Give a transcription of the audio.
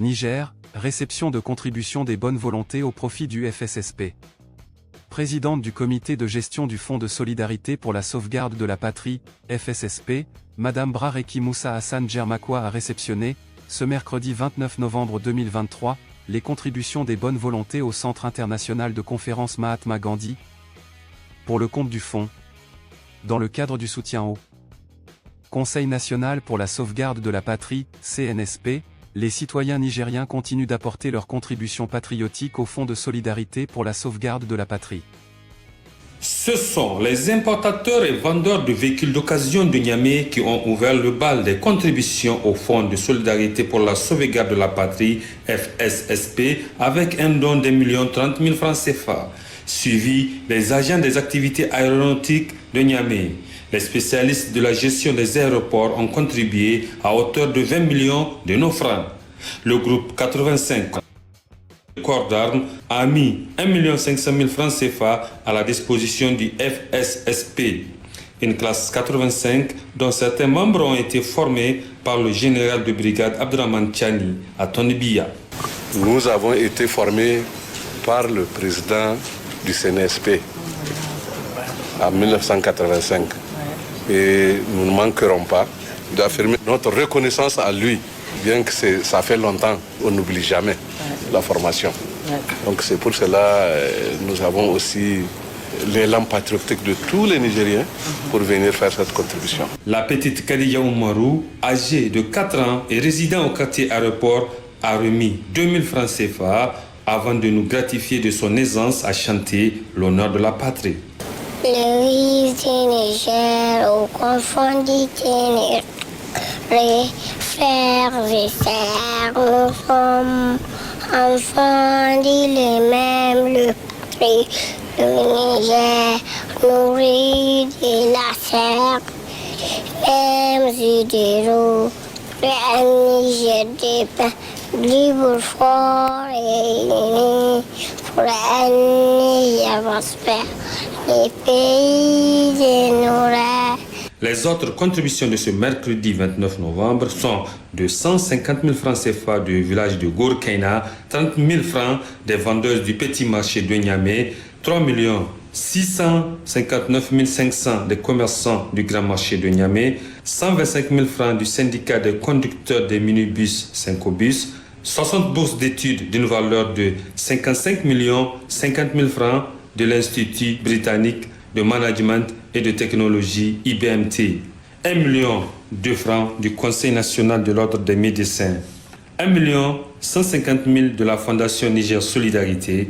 Niger, réception de contributions des bonnes volontés au profit du FSSP. Présidente du comité de gestion du Fonds de solidarité pour la sauvegarde de la patrie, FSSP, Madame Brareki Moussa Hassan Djermakwa a réceptionné, ce mercredi 29 novembre 2023, les contributions des bonnes volontés au Centre international de conférence Mahatma Gandhi, pour le compte du fonds, dans le cadre du soutien au Conseil national pour la sauvegarde de la patrie, CNSP, les citoyens nigériens continuent d'apporter leur contribution patriotique au Fonds de solidarité pour la sauvegarde de la patrie. Ce sont les importateurs et vendeurs de véhicules d'occasion de Niamey qui ont ouvert le bal des contributions au Fonds de solidarité pour la sauvegarde de la patrie, FSSP, avec un don d'1 030 000 francs CFA, suivi les agents des activités aéronautiques de Niamey. Les spécialistes de la gestion des aéroports ont contribué à hauteur de 20 millions de nos francs. Le groupe 85 corps d'armes a mis 1 500 000 francs CFA à la disposition du FSSP, une classe 85 dont certains membres ont été formés par le général de brigade Abdraman Tchani à Tonibia. Nous avons été formés par le président du CNSP en 1985 et nous ne manquerons pas d'affirmer notre reconnaissance à lui, bien que ça fait longtemps, on n'oublie jamais la formation. Donc c'est pour cela que nous avons aussi l'élan patriotique de tous les Nigériens pour venir faire cette contribution. La petite Kadiya Oumarou, âgée de 4 ans et résidant au quartier aéroport, a remis 2000 francs CFA avant de nous gratifier de son aisance à chanter l'honneur de la patrie. Le riz du Niger au confond du Ténéré, frères et sœurs, nous sommes enfants du même le prix. Le Niger nourrit de la serre, même zidéraux, le Niger des pains, libre fort et pour un Niger prospère, les pays de nos rêves. Les autres contributions de ce mercredi 29 novembre sont de 150 000 francs CFA du village de Gourkaina, 30 000 francs des vendeuses du petit marché de Niamey, 3 659 500 des commerçants du grand marché de Niamey, 125 000 francs du syndicat des conducteurs des minibus Syncobus, 60 bourses d'études d'une valeur de 55 50 000 francs de l'Institut britannique de management et de technologie IBMT, 1 million de francs du Conseil national de l'ordre des médecins, 1 150 000 de la Fondation Niger Solidarité,